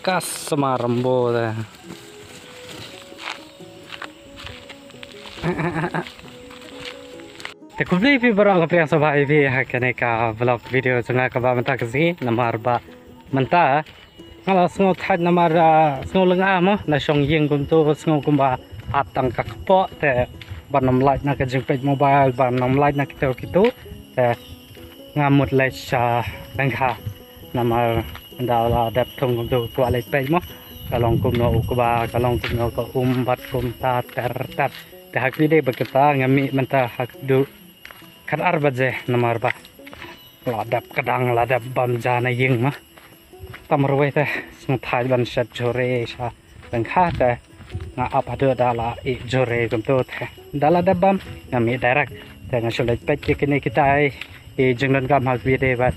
Kas semarambo dah. Tekubli pi barang apa yang sobat pi hakane ka vlog video sungai ka ba menta kasi namar ba menta kalau sengo thad namar sengo lenga mo na song yeng kum tu sengo kum ba atang ka kpo te banam like na ka jingpej mobile banam like na kita kitu te ngamut le cha bangha namar Anda dap tung kum tu kwa lek pej mo kalong kum no ukba kalong kum no ko bat kum ta ter te hak video berkata ngami menta hak du kan arba je namar ba ladap kadang ladap bam jana ying ma tamrwe te sung thai ban shat jore sha bangha te nga apa do dala I jore kum tu te dala dap bam ngami direct te nga sholek pej kini kita I jengdan gam hak video ba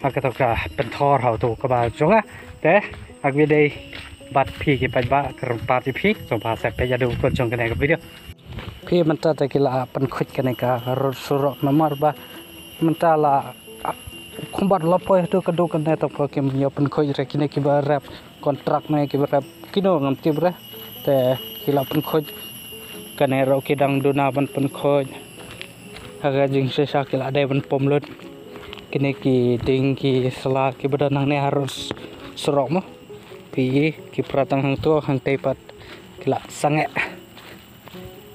Hak ka pentor hau tu ka ba jonga te hak video bat pi ki pa ba kerpat pi so ba sa pe ya du ko jong ka video pi menta ta kila pen khut ka ka surok nomor ba menta la kumbat lopo tu ka du ka ne to ko kim yo pen khoi re kine ki ba rap kontrak me ki ba rap kino ngam ti bre te kila pen khoi ka ne ro ki dang du na ban pen khoi haga jing se sa kila dai ban pom lut kini ki ding ki sela ki badanang ne harus serok mo pi ki pratang hang tu hang tepat kila sange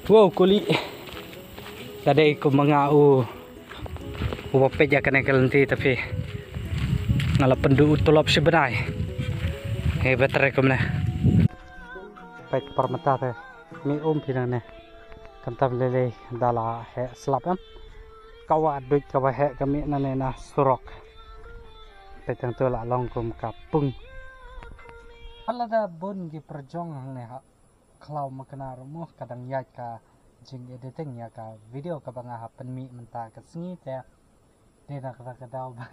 wow kuli tadi ko mangau upape ja kana kalanti tapi ngala pendu tulop sebenai betre ko na pek parmata te mi pinane kantam lele dala he slapam kawa duit kawa he kami nane na surok petang tu la long kum kapung ala da bun gi perjong ne ha klau makna rumo kadang ya ka jing editing ya ka video ka banga ha penmi menta ka singi te de na ka dau ba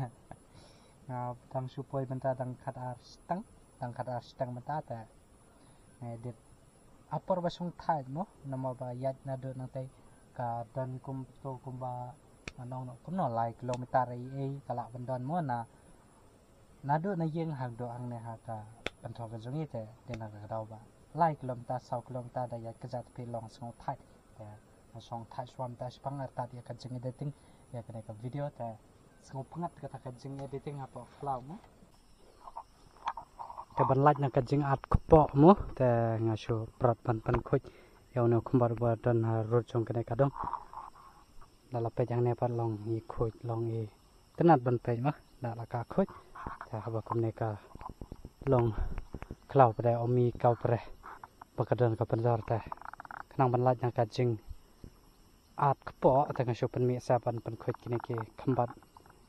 na tang supoi menta tang khat ar stang menta te edit apor basung thai mo nama ba yat na do nang te ka dan kum to kum ba nong no kum no lai kilometer ai kala bandon mo na nado na yeng hang do ang ne ha ka panthok ka jongi te de na ka dau ba lai kilometer 100 kilometer da ya ka jat pe long song thai te song thai swam ta spang ar ta ya ka jing editing ya ka ne ka video te song pangat ka ta ka jing editing apa flow mo te ban laj na ka jing at kpo mo te nga shu prat pan khoj yaw no khumbar ba dan ro chong ka ne ka dong dala pe jang ne pat long I khoj long I tenat ban pe ma dala ka khoj ta haba kum ne ka long klau pre omi kau pre pakadan ka pandar ta kanang ban laj na ka jing at kpo ta ka shu pan mi sa pan khoj kine ki khambat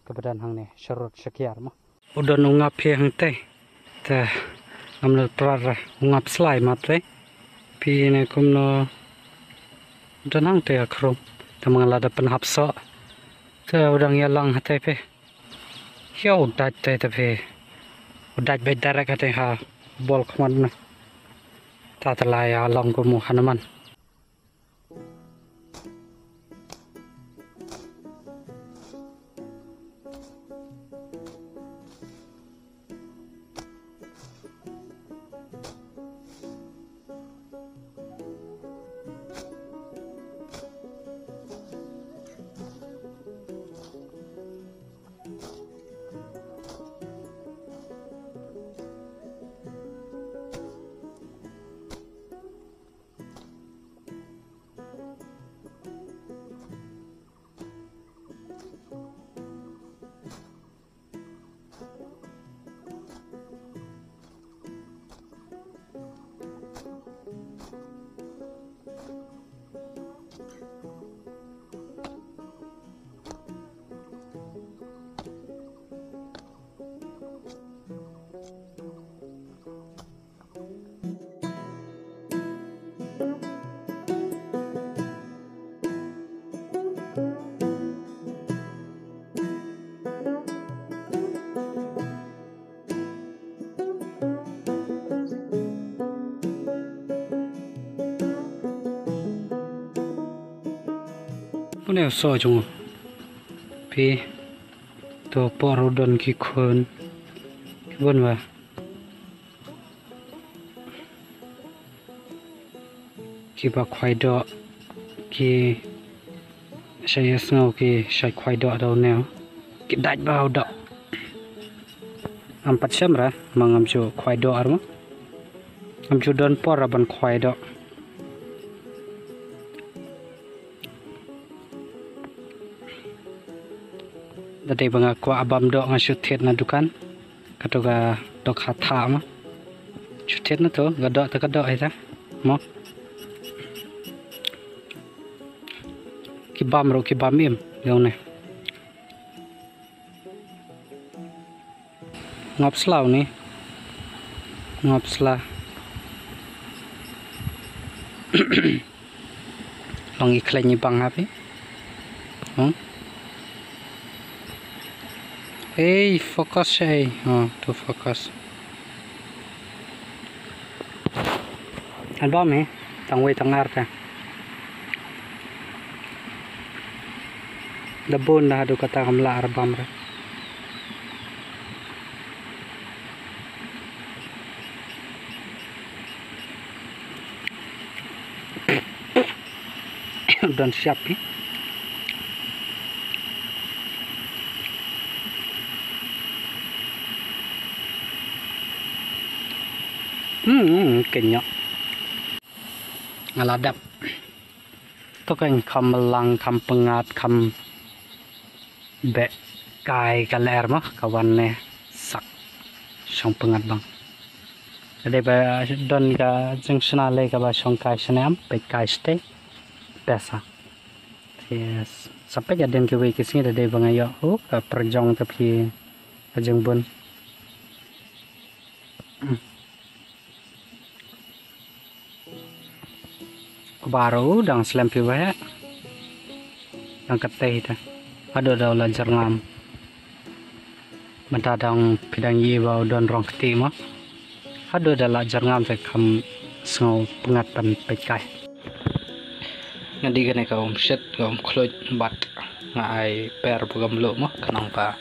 ka badan hang ne sharot shakiar ma udon ungap phe hang te ta ngamlo pra ungap slai ma te pi ne kum no danang te akhrom tamang lada penhap so te udang yalang hate pe yo dat te pe udat be darak hate ha bol khman na ta talaya long ko mu hanaman Mana so chung pi to porodon ki khun bon wa ki ba khwai do ki saya snow ki sai khwai do đâu nè ki daj bao do am pat sam ra mangam chu khwai do ar mo am chu don por ra ban khwai do Tadi banga ko abam do nga syutet na dukan katoga dok hatha ma syutet na to ga do ta ka do ai ta mo ki bam ro ki bam im yo ne ngop slau ni ngop sla long ikhlai ni bang hapi Hey, focus hey. Oh, to focus. Album eh, tangway tangar ta. Dabon na hadu kata kamla arbam ra. Dan siap eh. Kenya ngaladap to kan kamalang kam pengat kam be kai kaler mah kawan ne sak song pengat bang ada ba don ka jungsna le ka ba song kai snam be kai stay pesa yes sampai jaden ke wei kisnya ada bang ayo ka perjong tapi ajeng bun baru dang selempi banyak yang keteh itu ada daulah jerngam mentadang pidang ye bau don rong keti mah ada daulah jerngam te kam snow pengat pan pekai ngadi gane kaum set kaum kloj bat ngai per pugam lo mah kanang pa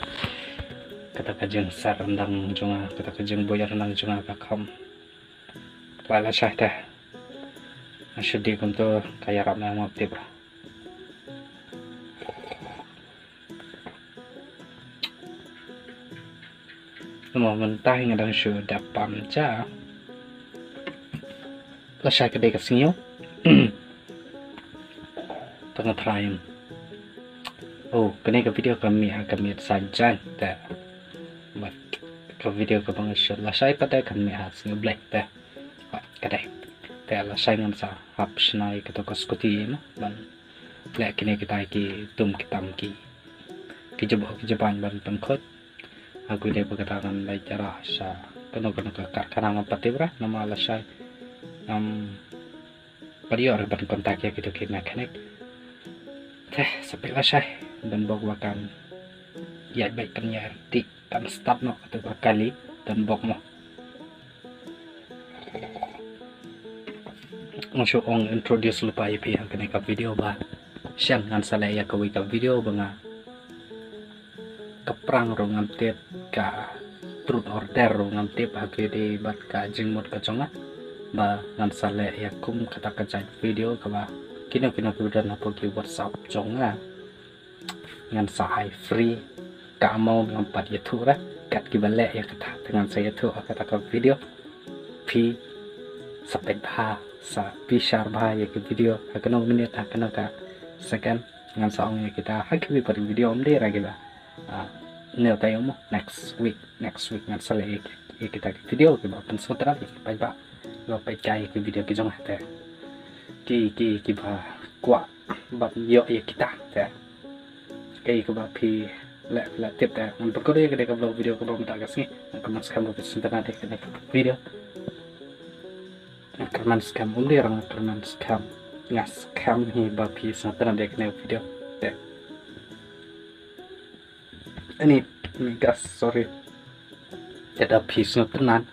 kata kajeng sar rendang junga kata kajeng boyar rendang junga ka kam wala syah teh Asyik untuk kaya ramai yang aktif. Semua mentah yang ada sudah pamca. Lasai kedai kesini. Tengah teraim. Oh, kena ke video kami saja. Tak. Buat ke video ke pengasal. Lasai pada kami hasil black dah. Kedai. Kaya saingan sa haps na ikato kaskuti mo ban lek kini kita ki tum kitam ki jaban ban pangkot aku dia berkatakan lai cara sa kano ka karang patibra nama lasai parior ban kontak ya gitu ki mekanik teh sampai lasai dan bawakan ya baik penyer ti kan start no atau kali dan bok mo Masuk ong introduce lupa IP yang kena video bah siang ngan salah ya kawi video banga keprang rongam tip ka truth order rongam tip hake di bat ka jingmut ka conga ba ngan salah ya kum kata kajai video ka ba kino kuda na pogi WhatsApp conga ngan sahai free ka mau ngampat ya thura kat ki balik ya kata dengan saya tu kata ka video pi sampai bah sa pisar bahaya ke video akan menit akan ka second dengan saungnya kita hakibi pada video dia lagi lah neo tayo mo next week ngan sale kita video ke ba pensutra bye bye lo pai cai ke video ke jong hate ki ba kwa ba yo kita te kai ke ba pi la tip te untuk kode ke ka video ke ba minta kasih akan skam ke pensutra ke video Kerman scam orang kerman scam ngas scam hi bapi sangat ada kena video deh ini gas sorry tidak pisau tenan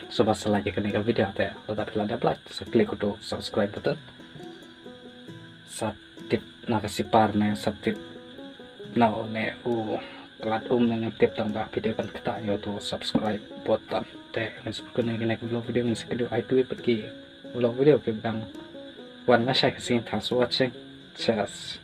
sobat selagi kena video deh tetapi ada like klik untuk subscribe button tip nakasipar na subtip na ne u kalat na tip tang ba video kan kita yo to subscribe button te Facebook ko na ginek vlog video ng video ay tuwi pati vlog video ke bang wan na siya kasi thanks for watching. Cheers.